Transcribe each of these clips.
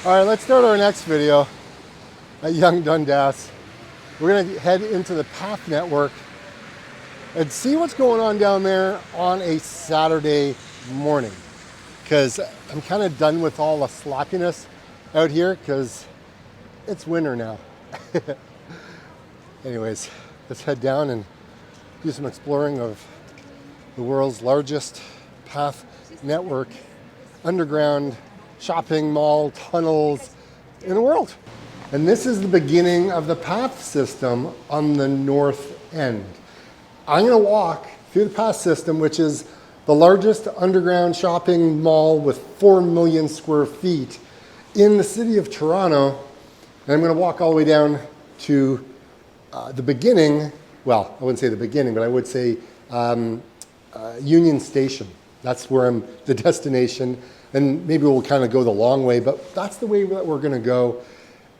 All right, let's start our next video at Yonge Dundas. We're gonna head into the PATH network and see what's going on down there on a Saturday morning. Because I'm kind of done with all the sloppiness out here because it's winter now. Anyways, let's head down and do some exploring of the world's largest PATH network, underground shopping mall tunnels in the world. And this is the beginning of the PATH system on the north end. I'm gonna walk through the PATH system, which is the largest underground shopping mall with 4 million square feet in the city of Toronto. And I'm gonna walk all the way down to the beginning, well, I wouldn't say the beginning, but I would say Union Station. That's where I'm, the destination. And maybe we'll kind of go the long way, but that's the way that we're gonna go.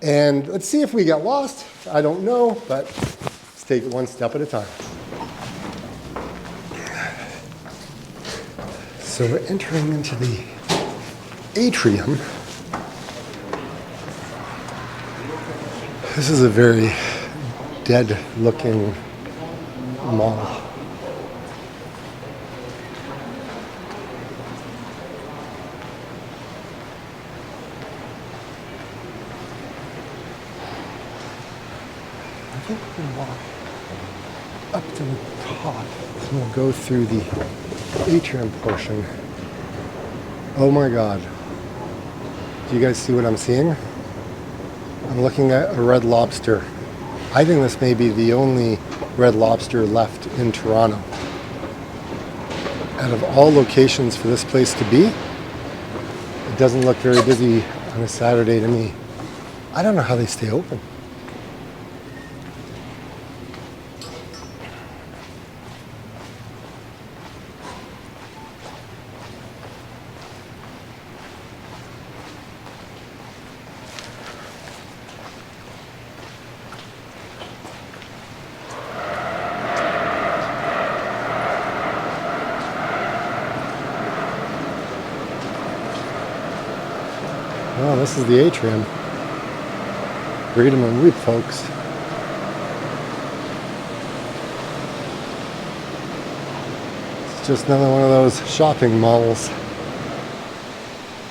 And let's see if we get lost. I don't know, but let's take it one step at a time. So we're entering into the atrium. This is a very dead looking mall. I think we can walk up to the top and we'll go through the atrium portion. Oh my God. Do you guys see what I'm seeing? I'm looking at a Red Lobster. I think this may be the only Red Lobster left in Toronto. Out of all locations for this place to be, it doesn't look very busy on a Saturday to me. I don't know how they stay open. Well, this is the atrium. Read them and weep, folks. It's just another one of those shopping malls.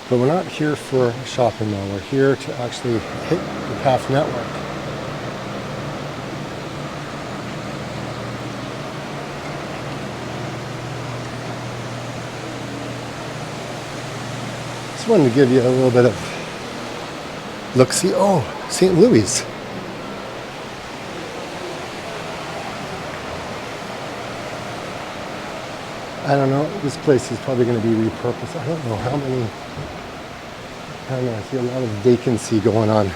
But we're not here for a shopping mall. We're here to actually hit the PATH network. Just wanted to give you a little bit of look-see. Oh, St. Louis. I don't know. This place is probably going to be repurposed. I don't know how many. I don't know. I see a lot of vacancy going on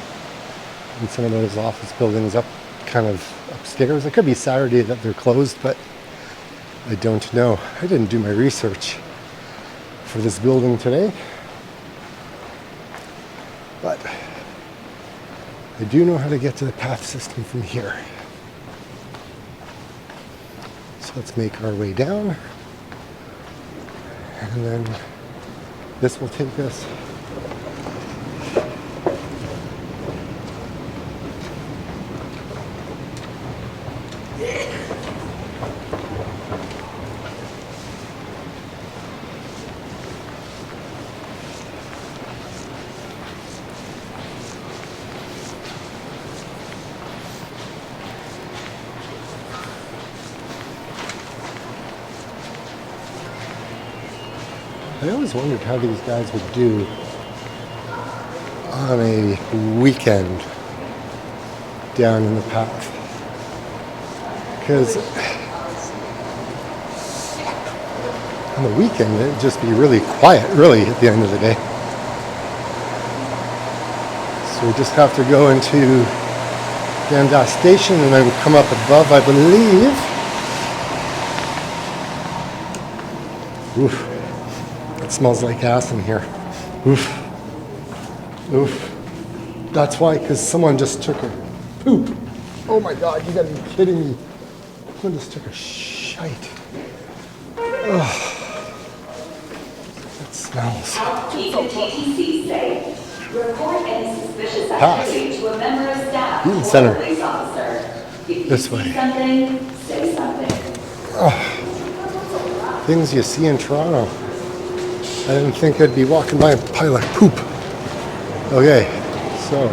in some of those office buildings up, kind of upstairs. It could be Saturday that they're closed, but I don't know. I didn't do my research for this building today. But I do know how to get to the PATH system from here. So let's make our way down. And then this will take us I always wondered how these guys would do on a weekend down in the PATH. Because on the weekend it'd just be really quiet, really, at the end of the day. So we just have to go into Dundas Station and then come up above, I believe. Oof. It smells like ass in here. Oof. Oof. That's why, because someone just took a poop. Oh my God, you gotta be kidding me. Someone just took a shite. Ugh. That smells. Keep the TTC safe. Report path. To a member of staff Eaton or Center. a police officer. If you This see way. something, say something. Things you see in Toronto. I didn't think I'd be walking by a pile of poop. Okay, so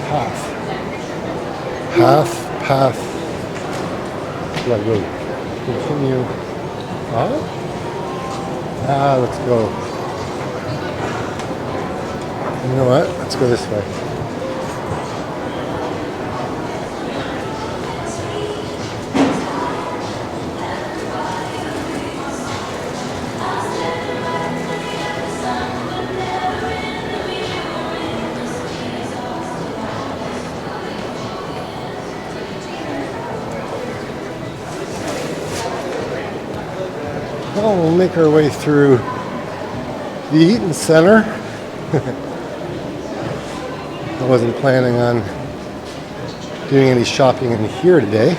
path. Path. Right road. Continue. Let's go. You know what? Let's go this way. Well, we'll make our way through the Eaton Center. I wasn't planning on doing any shopping in here today.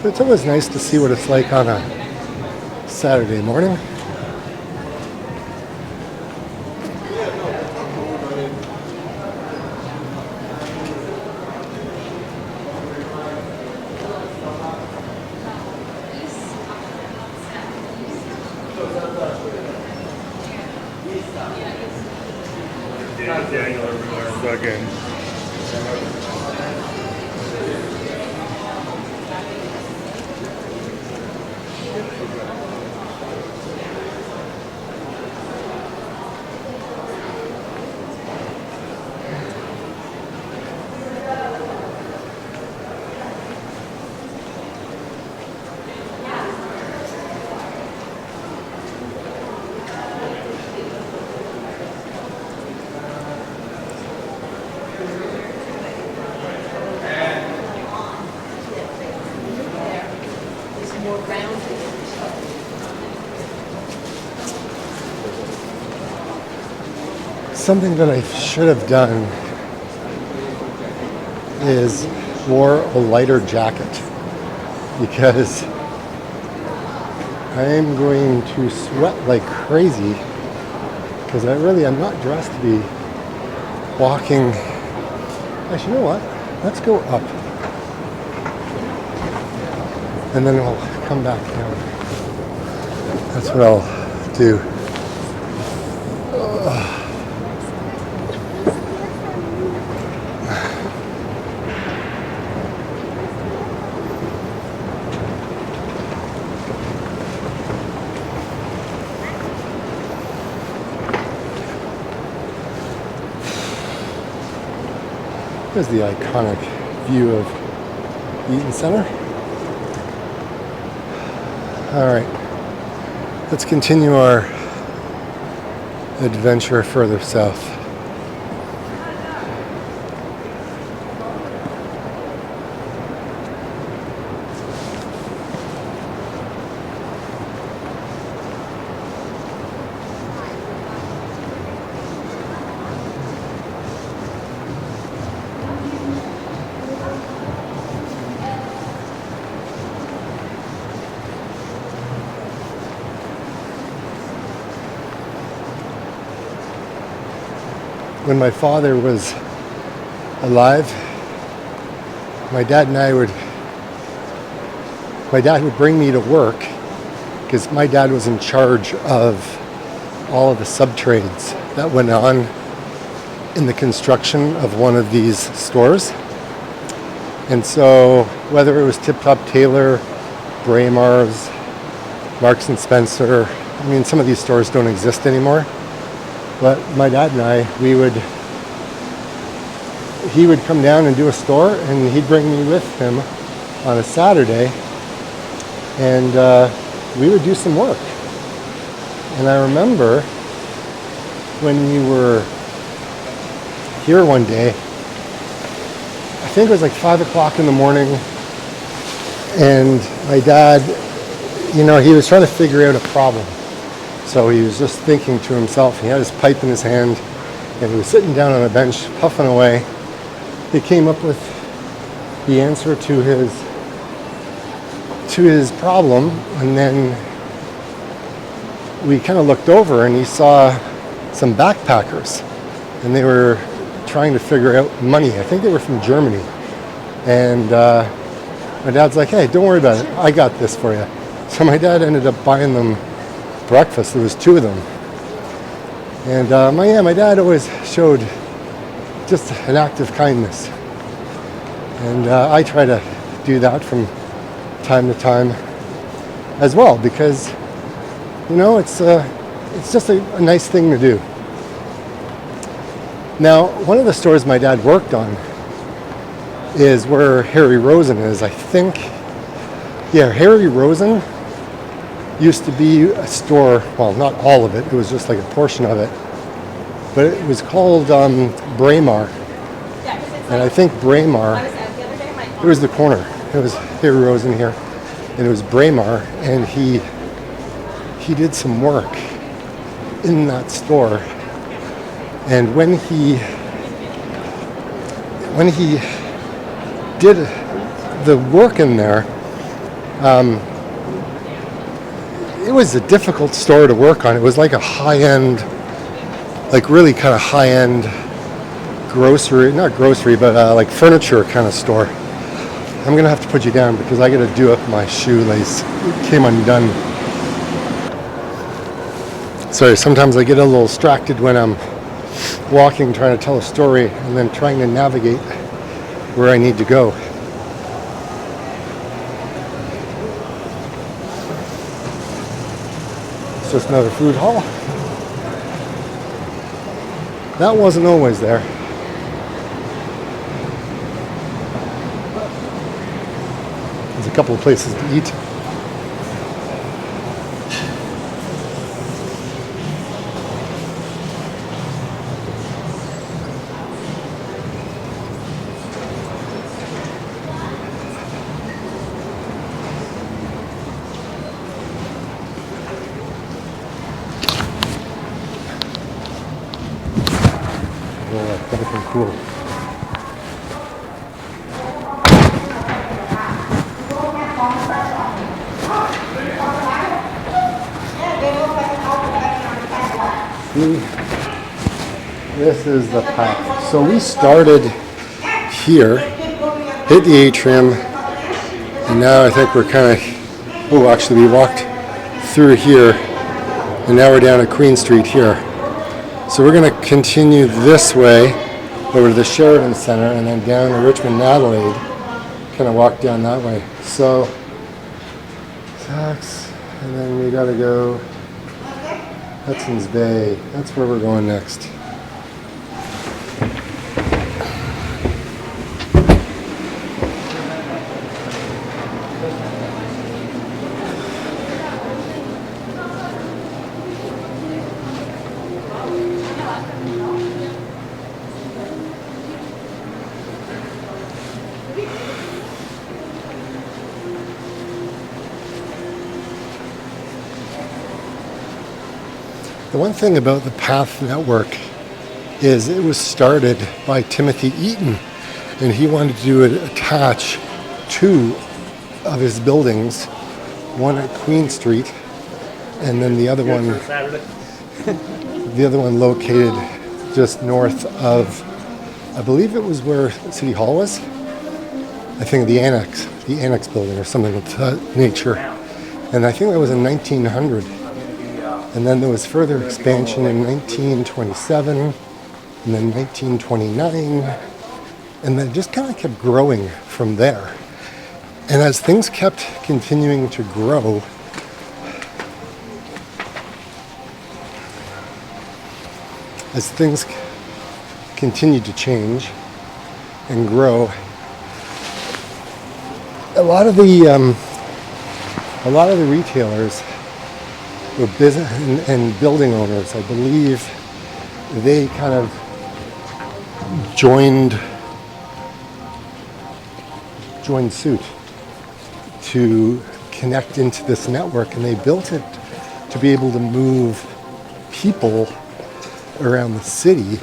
But it's always nice to see what it's like on a Saturday morning. Daniel everywhere. Again. Something that I should have done is wore a lighter jacket because I'm going to sweat like crazy because I'm not dressed to be walking. Actually, you know what? Let's go up and then I'll come back down. That's what I'll do. There's the iconic view of Eaton Center. All right, let's continue our adventure further south. When my father was alive, my dad would bring me to work because my dad was in charge of all of the sub-trades that went on in the construction of one of these stores. And so whether it was Tip Top Tailor, Braemar's, Marks and Spencer, I mean, some of these stores don't exist anymore. But my dad and I, he would come down and do a store, and he'd bring me with him on a Saturday, and we would do some work. And I remember when we were here one day, I think it was like 5 o'clock in the morning, and my dad, he was trying to figure out a problem. So he was just thinking to himself. He had his pipe in his hand, and he was sitting down on a bench, puffing away. He came up with the answer to his problem, and then we kind of looked over, and he saw some backpackers and they were trying to figure out money. I think they were from Germany. And my dad's like, hey, don't worry about it. I got this for you. So my dad ended up buying them breakfast. There was 2 of them. And my dad always showed just an act of kindness. And I try to do that from time to time as well, because, you know, it's just a nice thing to do. Now, one of the stores my dad worked on is where Harry Rosen is, I think. Yeah, Harry Rosen used to be a store, well, not all of it, it was just like a portion of it, but it was called Braemar. And I think Braemar, it was the corner. It was Harry Rosen here, and it was Braemar, and he did some work in that store. And when he did the work in there, it was a difficult store to work on. It was like a high-end, like really kind of high-end grocery, not grocery, but like furniture kind of store. I'm gonna have to put you down because I gotta do up my shoelace. It came undone. Sorry, sometimes I get a little distracted when I'm walking, trying to tell a story, and then trying to navigate where I need to go. It's just another food hall. That wasn't always there. There's a couple of places to eat. Everything cool. See, this is the path. So we started here, hit the atrium, and now I think we're kind of, oh, actually we walked through here, and now we're down at Queen Street here. So we're going to continue this way over to the Sheridan Center and then down to Richmond Adelaide. Kind of walk down that way. So, tax, and then we got to go Hudson's Bay. That's where we're going next. The one thing about the Path Network is it was started by Timothy Eaton, and he wanted to attach 2 of his buildings, one at Queen Street, and then the other one located just north of, I believe it was where City Hall was. I think the Annex building or something of that nature. And I think that was in 1900. And then there was further expansion in 1927, and then 1929, and then it just kind of kept growing from there. And as things kept continuing to grow, as things continued to change and grow, a lot of the retailers were business and building owners, I believe, they kind of joined suit to connect into this network, and they built it to be able to move people around the city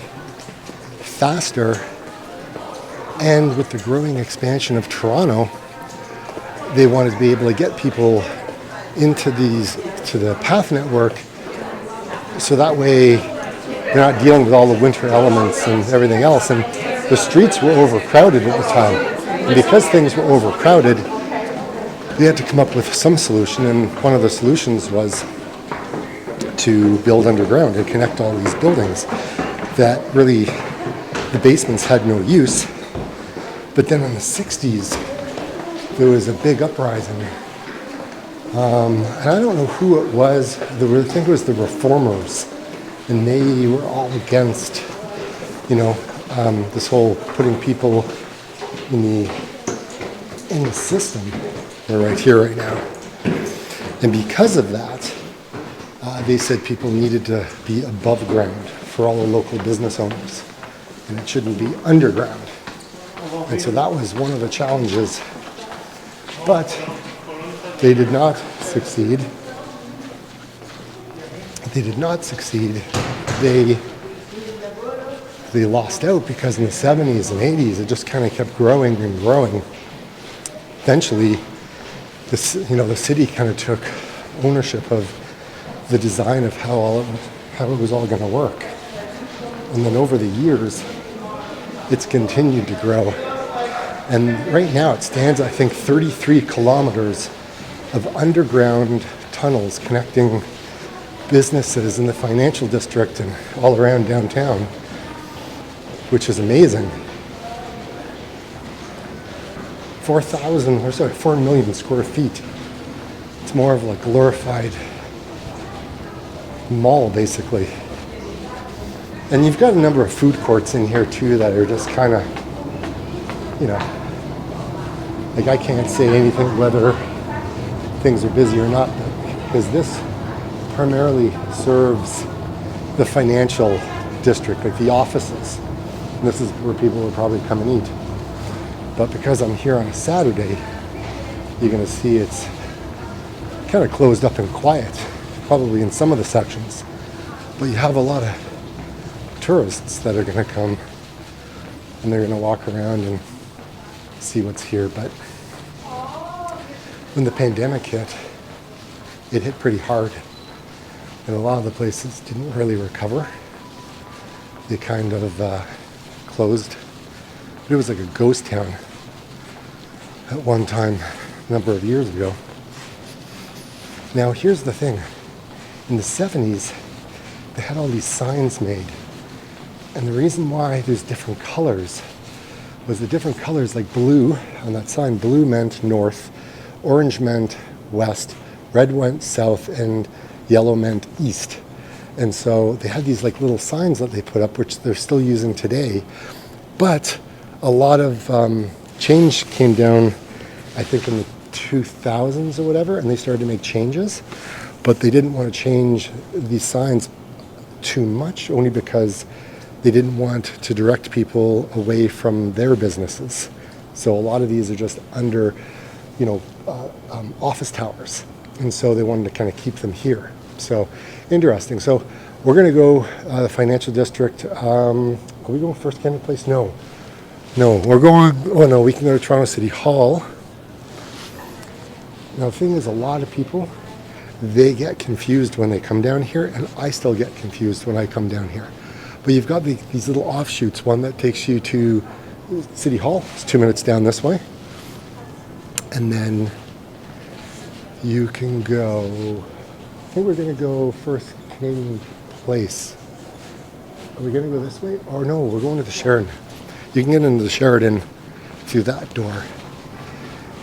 faster. And with the growing expansion of Toronto, they wanted to be able to get people into the Path Network, so that way they're not dealing with all the winter elements and everything else. And the streets were overcrowded at the time. And because things were overcrowded, they had to come up with some solution. And one of the solutions was to build underground and connect all these buildings that really the basements had no use. But then in the 60s, there was a big uprising. And I don't know who it was. I think it was the reformers. And they were all against, this whole putting people in the system. We're right here, right now. And because of that, they said people needed to be above ground for all the local business owners. And it shouldn't be underground. And so that was one of the challenges. But they did not succeed. They did not succeed. They lost out because in the 70s and 80s, it just kind of kept growing and growing. Eventually, the city kind of took ownership of the design of how it was all going to work. And then over the years, it's continued to grow. And right now it stands, I think, 33 kilometers of underground tunnels connecting businesses in the financial district and all around downtown, which is amazing. 4 million square feet. It's more of a glorified mall, basically. And you've got a number of food courts in here too that are just kind of, I can't say anything whether things are busy or not, because this primarily serves the financial district, like the offices. And this is where people would probably come and eat. But because I'm here on a Saturday, you're going to see it's kind of closed up and quiet, probably in some of the sections. But you have a lot of tourists that are going to come and they're going to walk around and see what's here. But when the pandemic hit, it hit pretty hard. And a lot of the places didn't really recover. They kind of closed. But it was like a ghost town at one time, a number of years ago. Now here's the thing. In the 70s, they had all these signs made. And the reason why there's different colors was the different colors, like blue on that sign. Blue meant north, orange meant west, red went south, and yellow meant east. And so they had these little signs that they put up, which they're still using today. But a lot of change came down, I think in the 2000s or whatever, and they started to make changes. But they didn't want to change these signs too much, only because they didn't want to direct people away from their businesses. So a lot of these are just under, office towers. And so they wanted to kind of keep them here. So interesting. So we're going to go the financial district. Are we going first Canada Place? No, we're going, we can go to Toronto City Hall. Now the thing is, a lot of people, they get confused when they come down here, and I still get confused when I come down here. But you've got these little offshoots, one that takes you to City Hall. It's 2 minutes down this way. And then you can go, I think we're going to go first Canadian Place. Are we going to go this way? Or no, we're going to the Sheridan. You can get into the Sheridan through that door.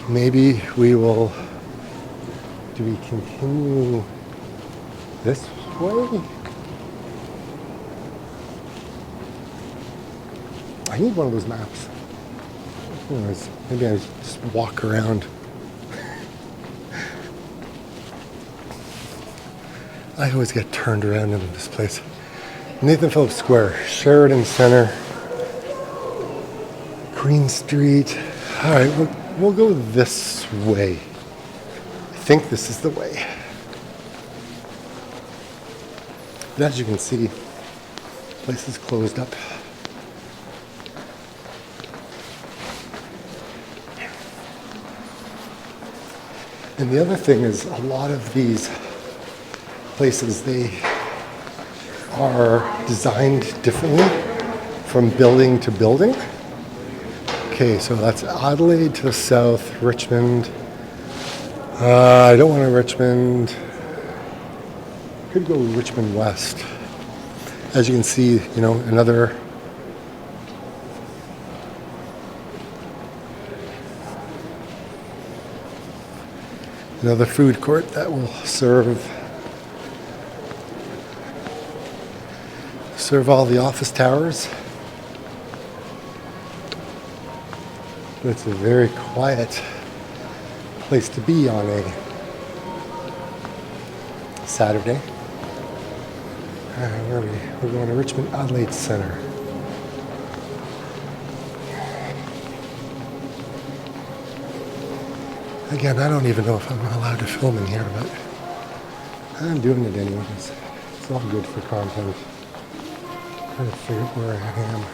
Maybe we will, do we continue this way? I need one of those maps. Anyways, maybe I just walk around. I always get turned around into this place. Nathan Phillips Square, Sheridan Center, Green Street. All right, we'll go this way. I think this is the way. But as you can see, the place is closed up. And the other thing is, a lot of these places, they are designed differently from building to building. Okay, so that's Adelaide to the south, Richmond. I don't want to Richmond. Could go Richmond West. As you can see, you know, another food court that will serve all the office towers. But it's a very quiet place to be on a Saturday. Where are we? We're going to Richmond Adelaide Centre. Again, I don't even know if I'm allowed to film in here, but I'm doing it anyways. It's all good for content. Trying to figure out where I am.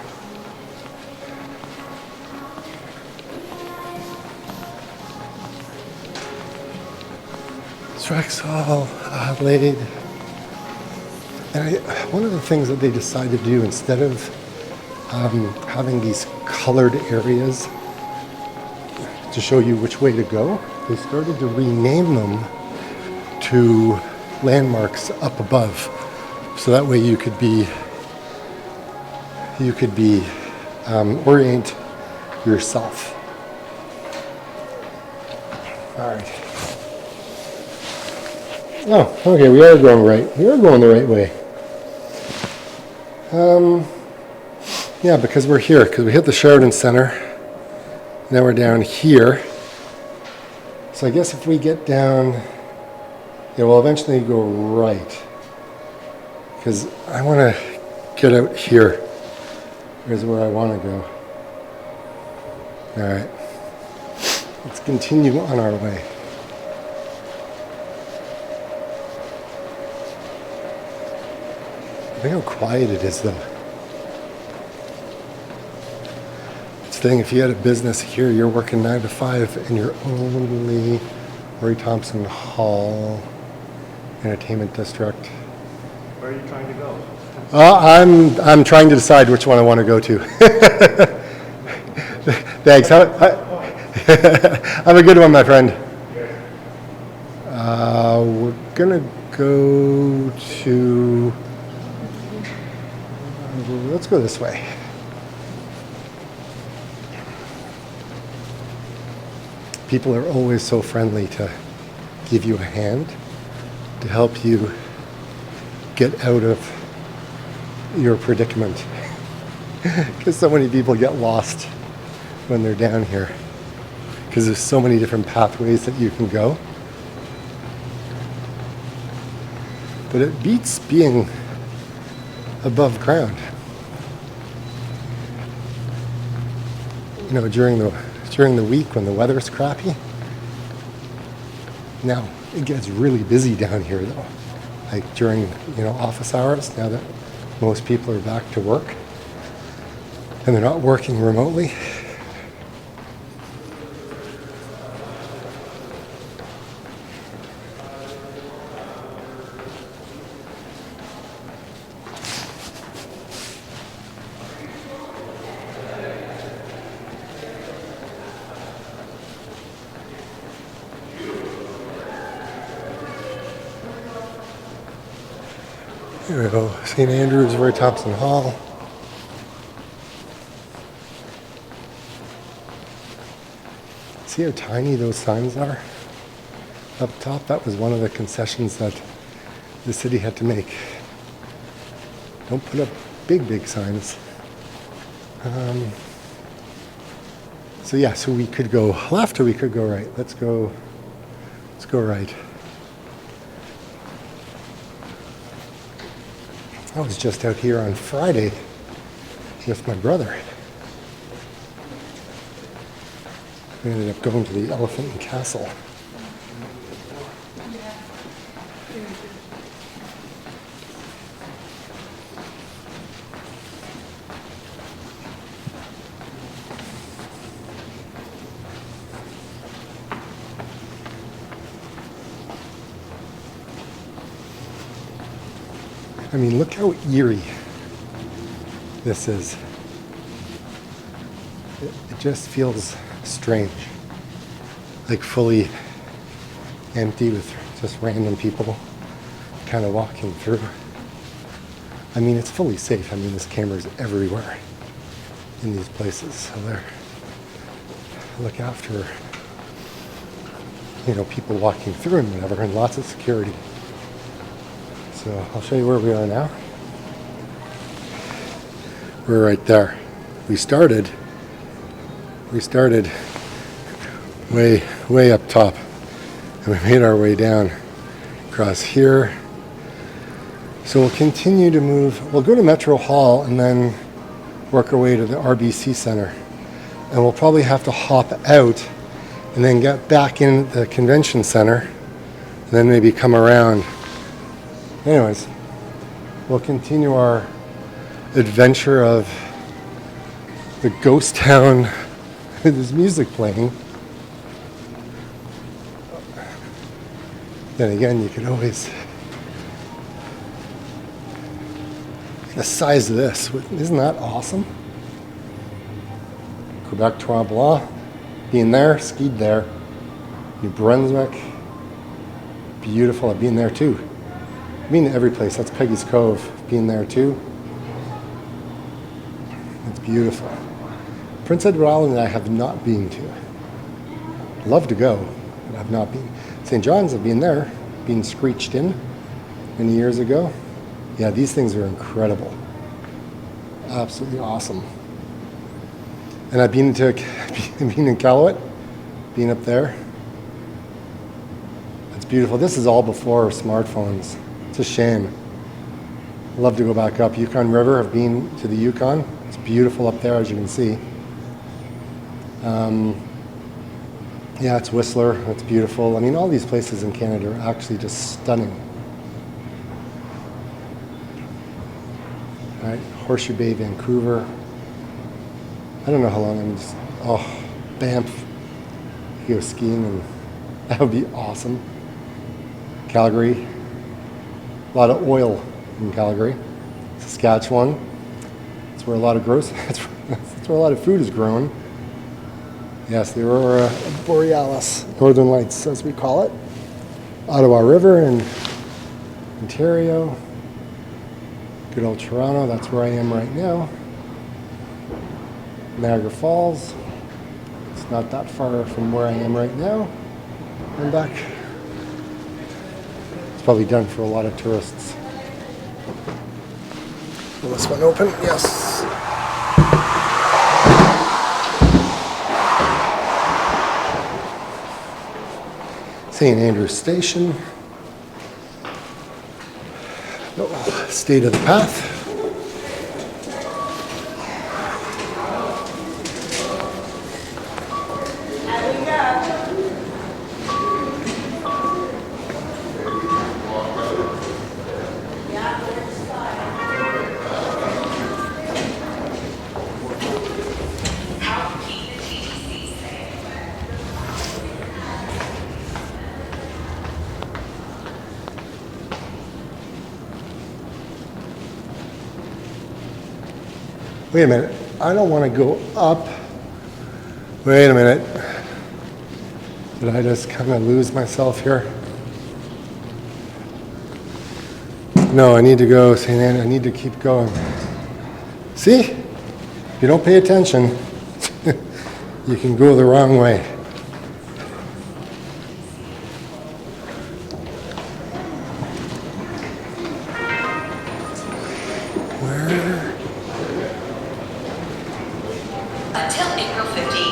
Drexel, Adelaide. And one of the things that they decided to do, instead of having these colored areas to show you which way to go, they started to rename them to landmarks up above. So that way you could orient yourself. All right. Oh, okay, we are going right. We are going the right way. Yeah, because we're here, because we hit the Sheridan Centre. Now we're down here. So I guess if we get down, yeah, we'll eventually go right. Because I want to get out here. Here's where I want to go. All right. Let's continue on our way. Look how quiet it is, though. It's the thing, if you had a business here, you're working 9 to 5, and you're only Roy Thompson Hall Entertainment District. Where are you trying to go? I'm trying to decide which one I want to go to. Thanks. Have a good one, my friend. We're gonna go to. Let's go this way. People are always so friendly to give you a hand, to help you get out of your predicament. Because so many people get lost when they're down here. Because there's so many different pathways that you can go. But it beats being above ground. You know, during the week when the weather's crappy. Now it gets really busy down here though. Like during, office hours, now that most people are back to work and they're not working remotely. Here we go, St. Andrews, Roy Thompson Hall. See how tiny those signs are? Up top, that was one of the concessions that the city had to make. Don't put up big signs. So we could go left or we could go right. Let's go right. I was just out here on Friday with my brother. We ended up going to the Elephant and Castle. I mean, look how eerie this is. It just feels strange. Like fully empty with just random people kind of walking through. I mean, it's fully safe. I mean, there's cameras everywhere in these places. So they're look after, you know, people walking through and whatever, and lots of security. So I'll show you where we are now. We're right there. We started way up top, and we made our way down across here. So we'll continue to move. We'll go to Metro Hall and then work our way to the RBC Center. And we'll probably have to hop out and then get back in the convention center and then maybe come around. Anyways, we'll continue our adventure of the ghost town. There's music playing. Then again, you could always, the size of this, isn't that awesome? Quebec Tremblant, being there, skied there. New Brunswick, beautiful, I've been there too. I've been to every place, that's Peggy's Cove, been there too. It's beautiful. Prince Edward Island I have not been to. Love to go, but I've not been. St. John's, I've been there, been screeched in many years ago. Yeah, these things are incredible. Absolutely awesome. And I've been in Iqaluit, been up there. It's beautiful. This is all before smartphones. It's a shame. Love to go back up. Yukon River, I've been to the Yukon. It's beautiful up there, as you can see. Yeah, it's Whistler. It's beautiful. I mean, all these places in Canada are actually just stunning. All right, Horseshoe Bay, Vancouver. I don't know how long I'm just, Banff. You go skiing, and that would be awesome. Calgary. A lot of oil in Calgary. Saskatchewan. That's where a lot of that's where a lot of food is grown. Yes, the Aurora Borealis, Northern Lights as we call it. Ottawa River in Ontario. Good old Toronto, that's where I am right now. Niagara Falls. It's not that far from where I am right now. I'm back. It's probably done for a lot of tourists. Will this one open? Yes. St. Andrews Station. State of the path. Wait a minute, I don't want to go up. Wait a minute. Did I just kind of lose myself here? No, I need to go, St. Anne, I need to keep going. See? If you don't pay attention, you can go the wrong way.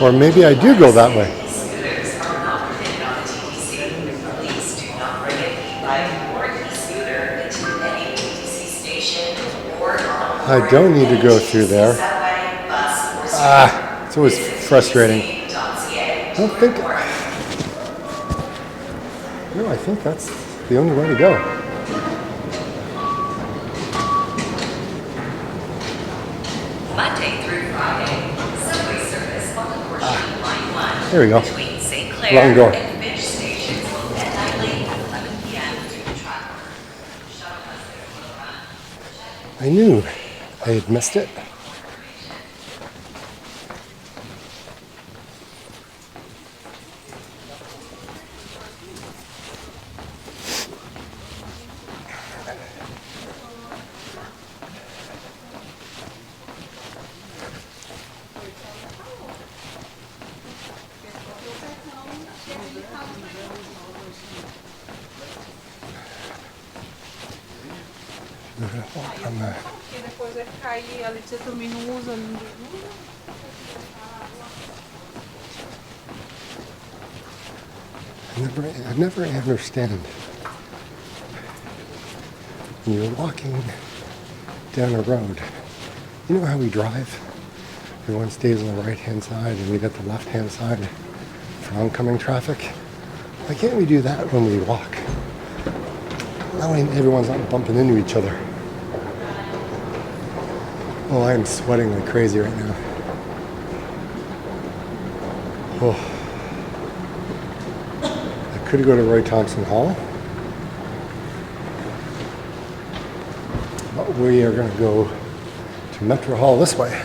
Or maybe I do go that way. Scooters are not permitted on the TTC. Please do not bring an e-bike or e-scooter into any TTC station or on I don't need to go through there. subway, bus, or It's always frustrating. I don't think. No, I think that's the only way to go. Monday through Friday, subway service on the Horseshoe Line 1 There we go. between St. Wrong Clair door. and Finch stations will end nightly at 11 p.m. through the track. Shuttle buses will run. I knew I had missed it. Walk on the Porque depois vai cair, a Letícia também não usa. I never understand when you're walking down a road. You know how we drive? Everyone stays on the right-hand side and we got the left-hand side for oncoming traffic. Why can't we do that when we walk? That way everyone's not bumping into each other. Oh, I'm sweating like crazy right now. Oh. I could go to Roy Thompson Hall. But we are going to go to Metro Hall this way.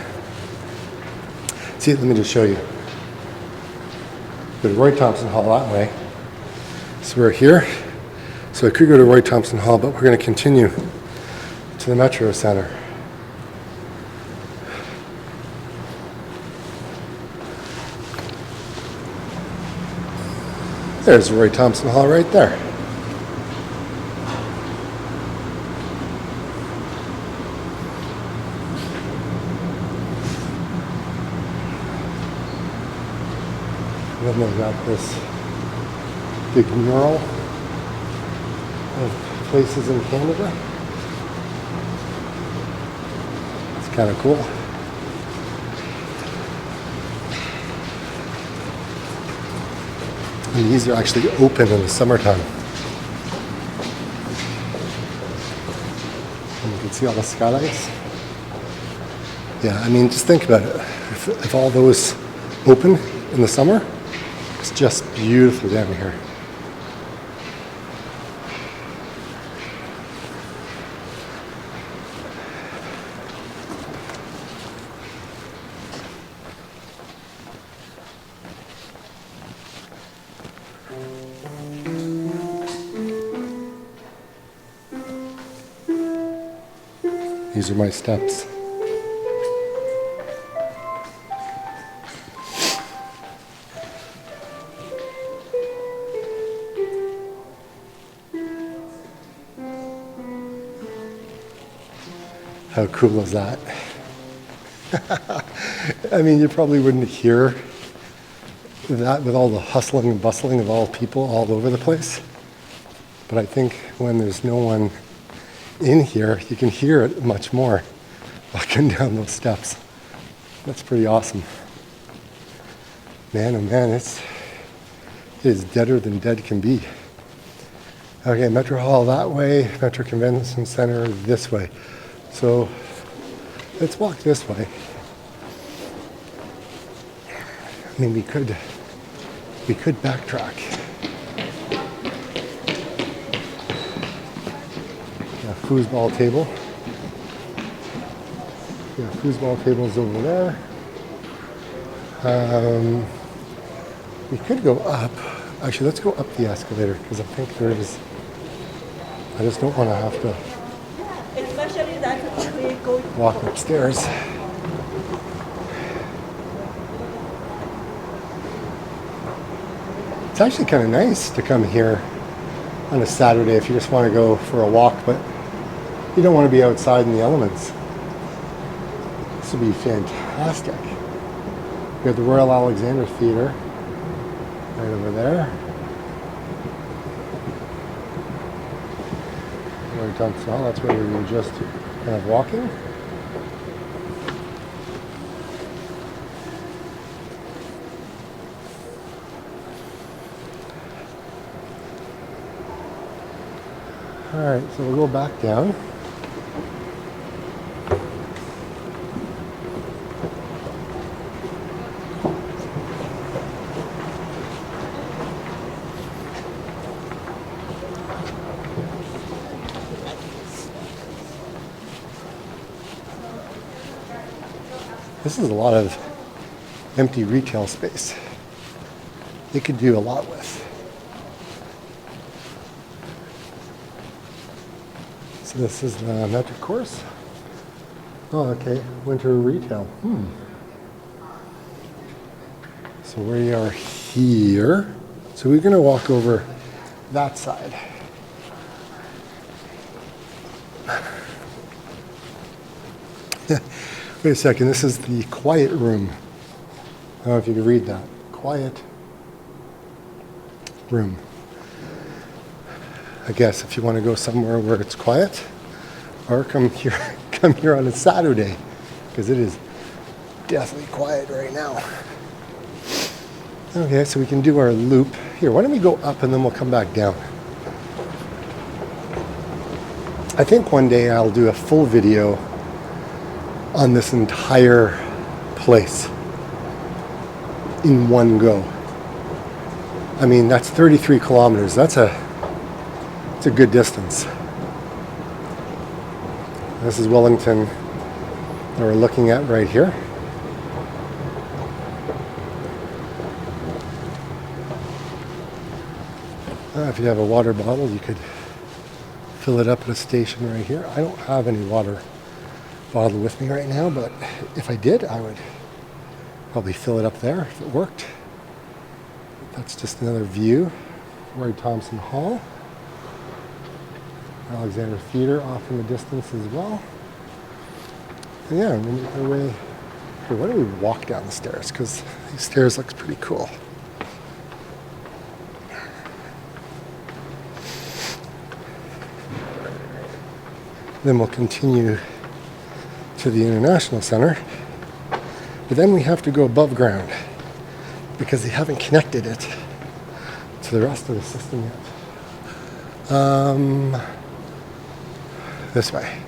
See, let me just show you. Go to Roy Thompson Hall that way. So we're here. So I could go to Roy Thompson Hall, but we're going to continue to the Metro Center. There's Roy Thompson Hall right there. And then they've got this big mural of places in Canada. It's kind of cool. And these are actually open in the summertime. And you can see all the skylights. Yeah, I mean, just think about it. If all those open in the summer, it's just beautiful down here. These are my steps. How cool is that? I mean, you probably wouldn't hear that with all the hustling and bustling of all people all over the place. But I think when there's no one in here, you can hear it much more walking down those steps. That's pretty awesome. Man, oh man, it is deader than dead can be. Okay, Metro Hall that way, Metro Convention Center this way. So let's walk this way. I mean, we could backtrack. Yeah, foosball table. Yeah, foosball table's over there. We could go up. Actually, let's go up the escalator because I think there is. I just don't want to have to Especially that we go. walk upstairs. It's actually kind of nice to come here on a Saturday if you just want to go for a walk, but you don't want to be outside in the elements. This would be fantastic. We have the Royal Alexander Theatre right over there. Roy Thompson Hall, that's where we were just kind of walking. All right, so we'll go back down. This is a lot of empty retail space. They could do a lot with. So this is the metric course. Oh, okay. Winter retail. So we are here. So we're going to walk over that side. Wait a second. This is the quiet room. I don't know if you can read that. Quiet room. I guess if you want to go somewhere where it's quiet, or come here on a Saturday, because it is deathly quiet right now. Okay, so we can do our loop. Here, why don't we go up and then we'll come back down. I think one day I'll do a full video on this entire place in one go. I mean, that's 33 kilometers. It's a good distance. This is Wellington that we're looking at right here. If you have a water bottle, you could fill it up at a station right here. I don't have any water bottle with me right now, but if I did, I would probably fill it up there if it worked. That's just another view. Roy Thompson Hall. Alexander Theatre off in the distance as well. And yeah, we'll make our way. Here, why don't we walk down the stairs? Because these stairs looks pretty cool. Then we'll continue to the International Center. But then we have to go above ground because they haven't connected it to the rest of the system yet. This way.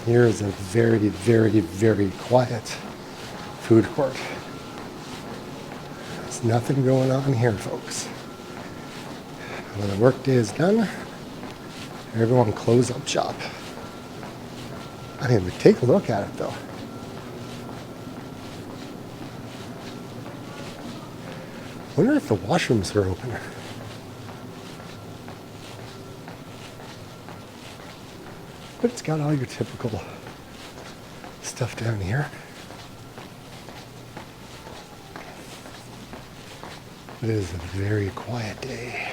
Here is a very, very, very quiet food court. There's nothing going on here, folks. When the workday is done, everyone close up shop. I mean, but take a look at it though. Wonder if the washrooms are open. But it's got all your typical stuff down here. It is a very quiet day.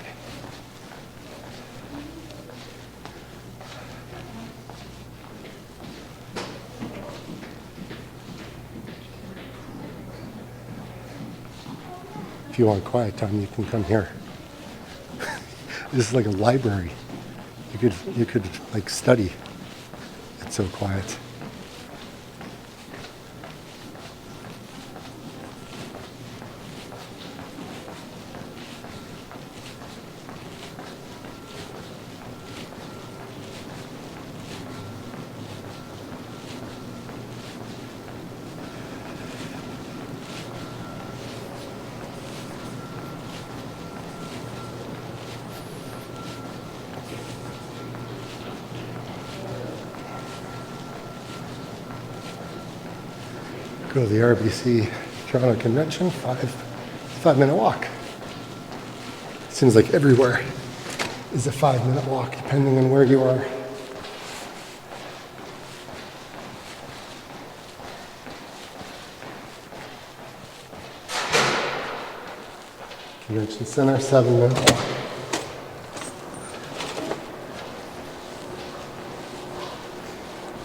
If you want quiet time, you can come here. This is like a library. You could like study. It's so quiet. Go to the RBC Toronto Convention, 5-minute walk. Seems like everywhere is a 5-minute walk, depending on where you are. Convention Center, 7-minute walk.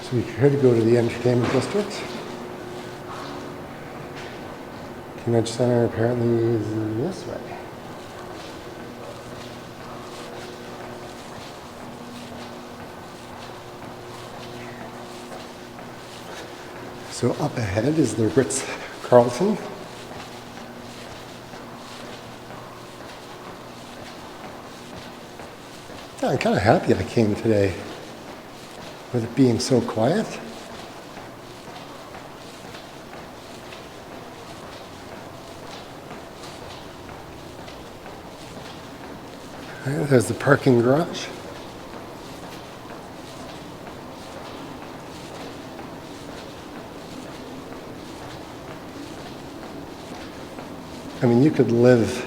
So we could go to the entertainment district. Convention Center apparently is this way. So up ahead is the Ritz-Carlton. Yeah, I'm kind of happy I came today with it being so quiet. Right, there's the parking garage. I mean, you could live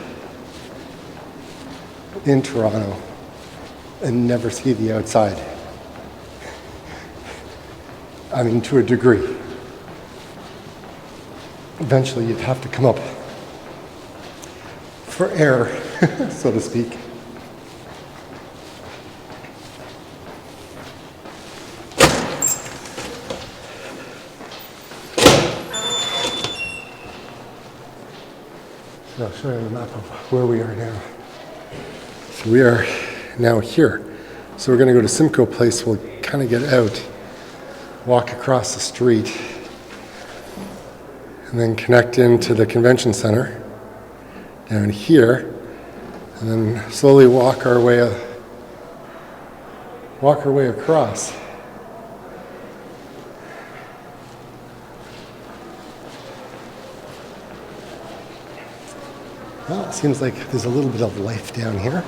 in Toronto and never see the outside. I mean, to a degree. Eventually, you'd have to come up for air, so to speak. So I'll show you the map of where we are now. So we are now here. So we're going to go to Simcoe Place. We'll kind of get out, walk across the street, and then connect into the convention center down here, and then slowly walk our way across. Well, it seems like there's a little bit of life down here.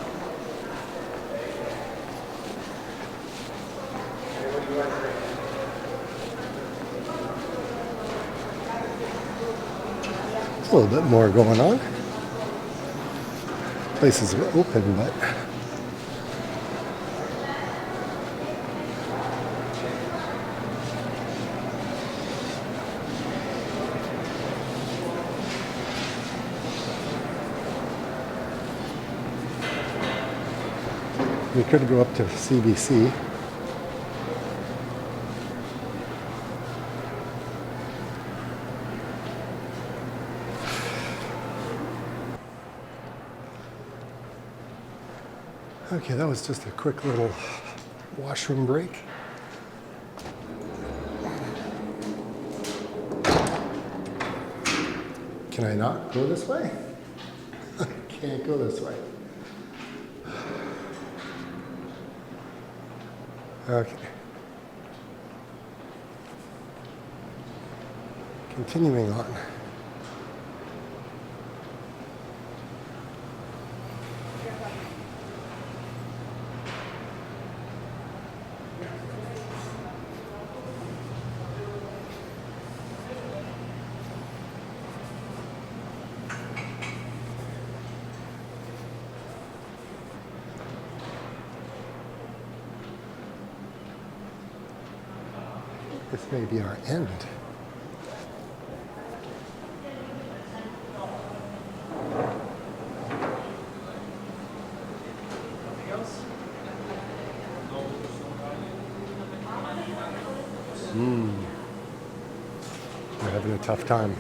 There's a little bit more going on. Places are open, but we could go up to CBC. Okay, that was just a quick little washroom break. Can I not go this way? I can't go this way. Okay. Continuing on. This may be our end. We're having a tough time.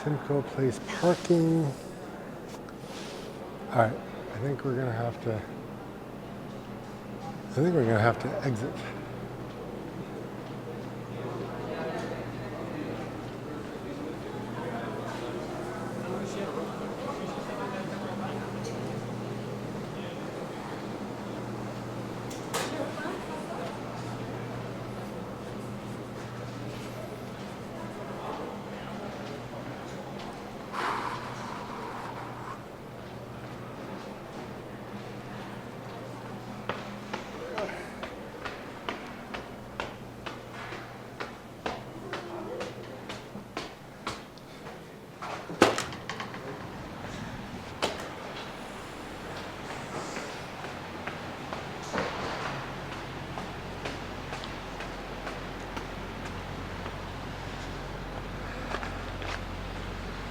Simcoe Place parking. All right, I think we're gonna have to exit.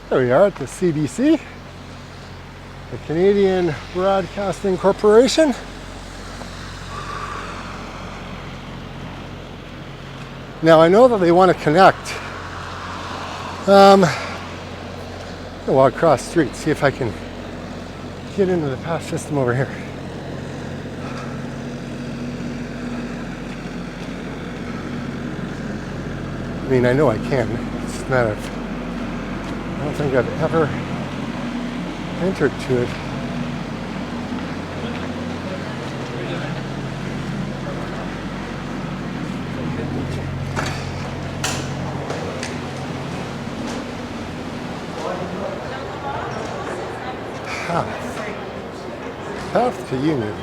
There we are at the CBC, the Canadian Broadcasting Corporation. Now I know that they want to connect. I'll walk across the street, see if I can get into the pass system over here. I mean, I know I can. It's not a I don't think I've ever entered to it. Path to Union.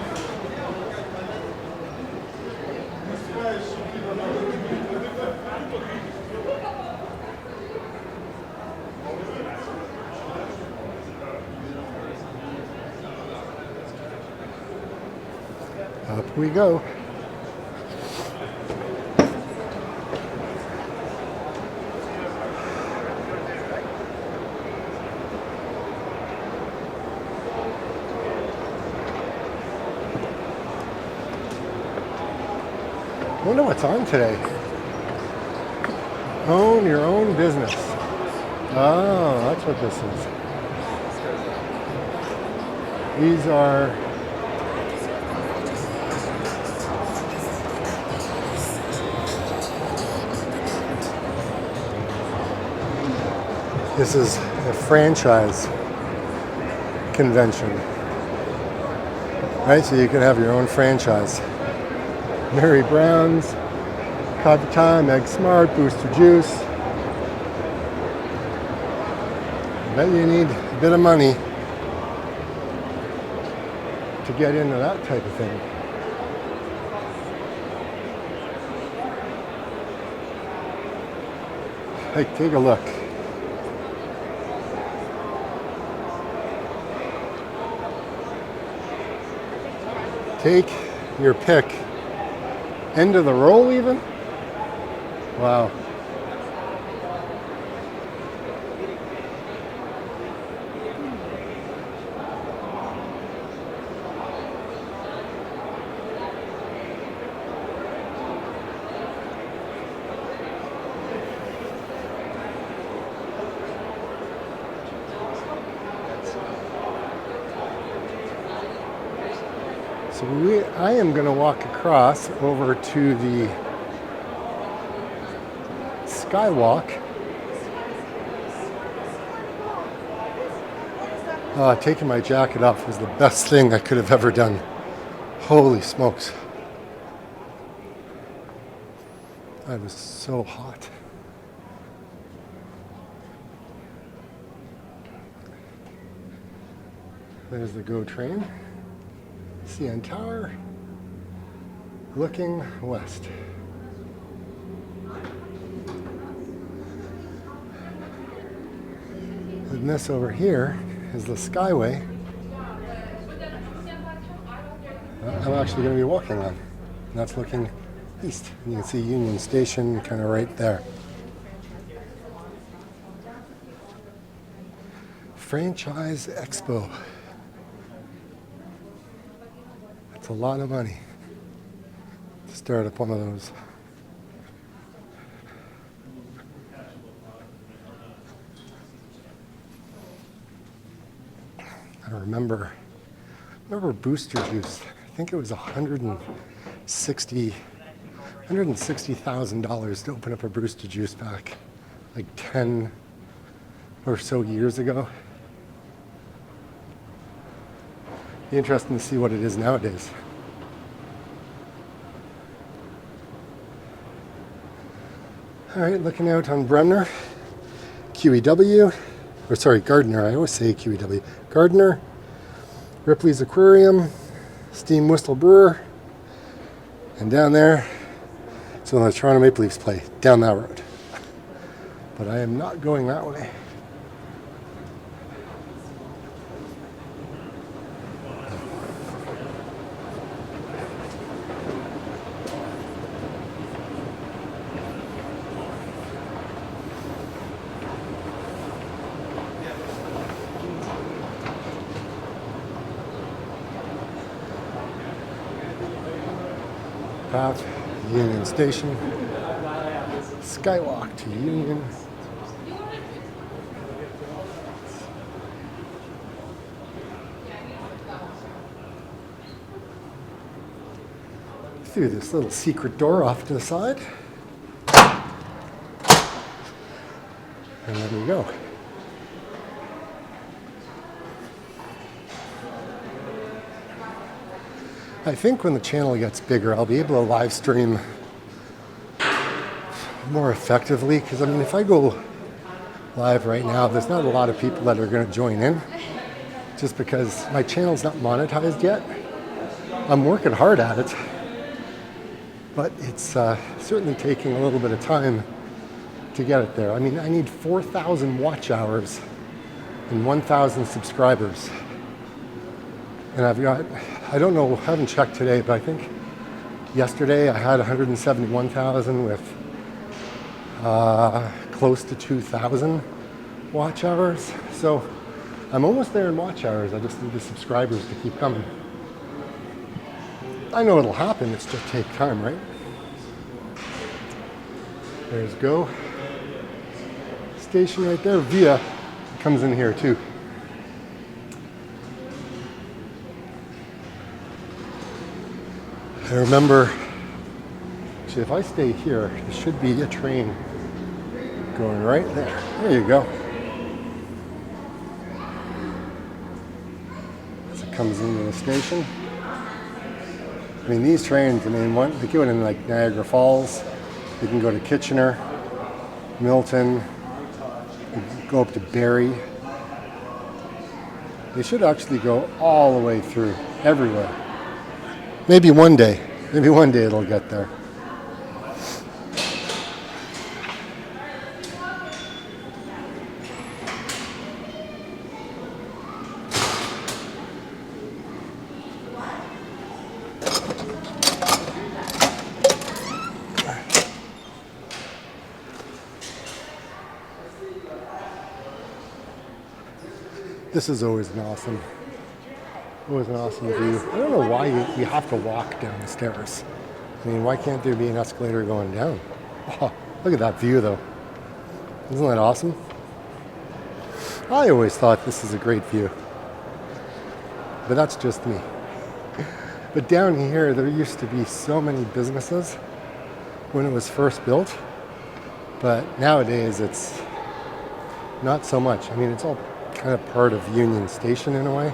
Up we go. I wonder what's on today. Own your own business. Oh, that's what this is. These are this is a franchise convention. Right? So you can have your own franchise. Mary Brown's, Coffee Time, Egg Smart, Booster Juice. I bet you need a bit of money to get into that type of thing. Hey, take a look. Take your pick. End of the roll even? Wow. So I am going to walk across over to the Skywalk. Taking my jacket off was the best thing I could have ever done. Holy smokes. I was so hot. There's the GO train. CN Tower, looking west. And this over here is the Skyway I'm actually going to be walking on. And that's looking east. And you can see Union Station kind of right there. Franchise Expo. That's a lot of money to start up one of those. I remember Booster Juice. I think it was $160,000 to open up a Booster Juice back like 10 or so years ago. Be interesting to see what it is nowadays. All right, looking out on Bremner, QEW, or sorry, Gardner. I always say QEW. Gardner, Ripley's Aquarium, Steam Whistle Brewer, and down there, so the Toronto Maple Leafs play down that road. But I am not going that way. Path, Union Station, Skywalk to Union. Through this little secret door off to the side. And there we go. I think when the channel gets bigger, I'll be able to live stream more effectively. Because I mean, if I go live right now, there's not a lot of people that are going to join in, just because my channel's not monetized yet. I'm working hard at it, but it's certainly taking a little bit of time to get it there. I mean, I need 4,000 watch hours and 1,000 subscribers. And I've got, I don't know, I haven't checked today, but I think yesterday I had 171,000 with close to 2,000 watch hours. So I'm almost there in watch hours. I just need the subscribers to keep coming. I know it'll happen, it's just take time, right? There's Go. Station right there, Via comes in here too. I remember, actually if I stay here, there should be a train going right there. There you go. As it comes into the station. I mean, these trains, I mean, they go in like Niagara Falls, they can go to Kitchener, Milton, go up to Barrie. They should actually go all the way through, everywhere. Maybe one day it'll get there. This is always an awesome view. I don't know why you have to walk down the stairs. I mean, why can't there be an escalator going down? Oh, look at that view though. Isn't that awesome? I always thought this is a great view. But that's just me. But down here, there used to be so many businesses when it was first built. But nowadays, it's not so much. I mean, it's all kind of part of Union Station in a way,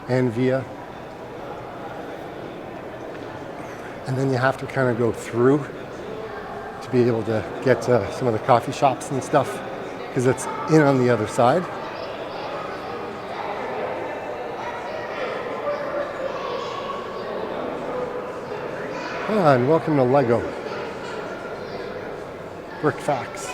and Via. And then you have to kind of go through to be able to get to some of the coffee shops and stuff, because it's in on the other side. And welcome to Lego. Brick Facts.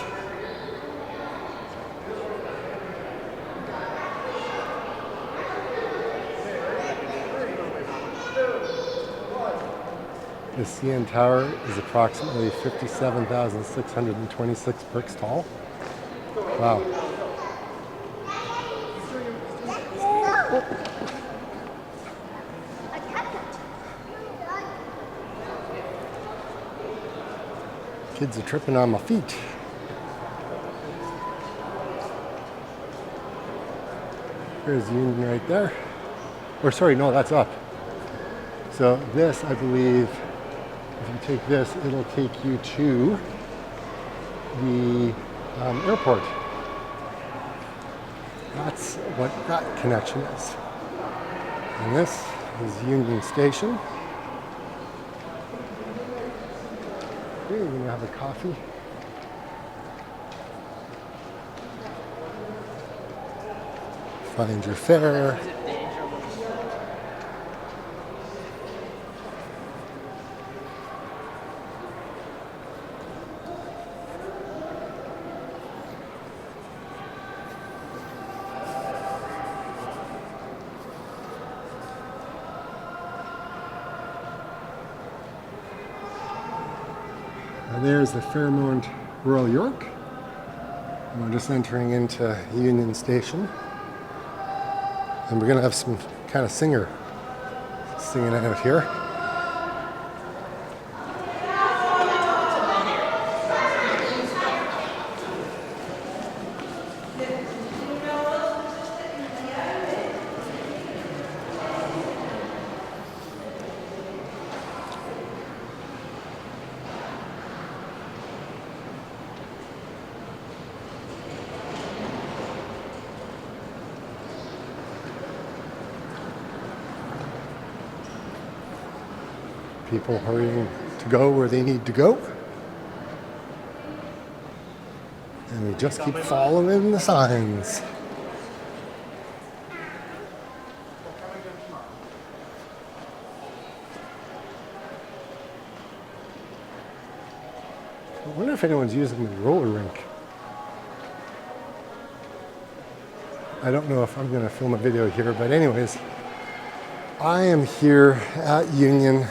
The CN Tower is approximately 57,626 bricks tall. Wow. Kids are tripping on my feet. There's Union right there. Or sorry, no, that's up. So this, I believe, if you take this, it'll take you to the airport. That's what that connection is. And this is Union Station. Here you're gonna have a coffee. Find your fare. There's the Fairmont Royal York. And we're just entering into Union Station. And we're going to have some kind of singer singing out here. people hurrying to go where they need to go. And we just keep following the signs. I wonder if anyone's using the roller rink. I don't know if I'm going to film a video here, but anyways, I am here at Union.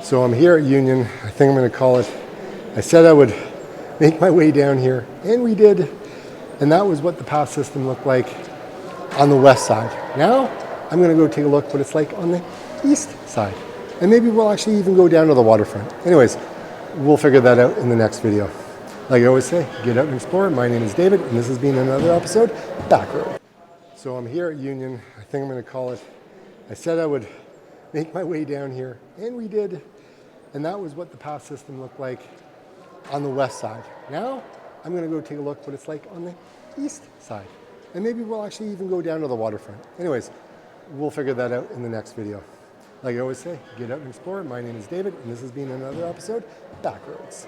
So I'm here at Union. I think I'm going to call it. I said I would make my way down here, and we did. And that was what the path system looked like on the west side. Now I'm going to go take a look what it's like on the east side. And maybe we'll actually even go down to the waterfront. Anyways, we'll figure that out in the next video. Like I always say, get out and explore. My name is David, and this has been another episode, Back Road. So I'm here at Union. I think I'm going to call it. I said I would make my way down here, and we did. And that was what the path system looked like on the west side. Now I'm going to go take a look what it's like on the east side. And maybe we'll actually even go down to the waterfront. Anyways, we'll figure that out in the next video. Like I always say, get out and explore. My name is David, and this has been another episode, Backroads.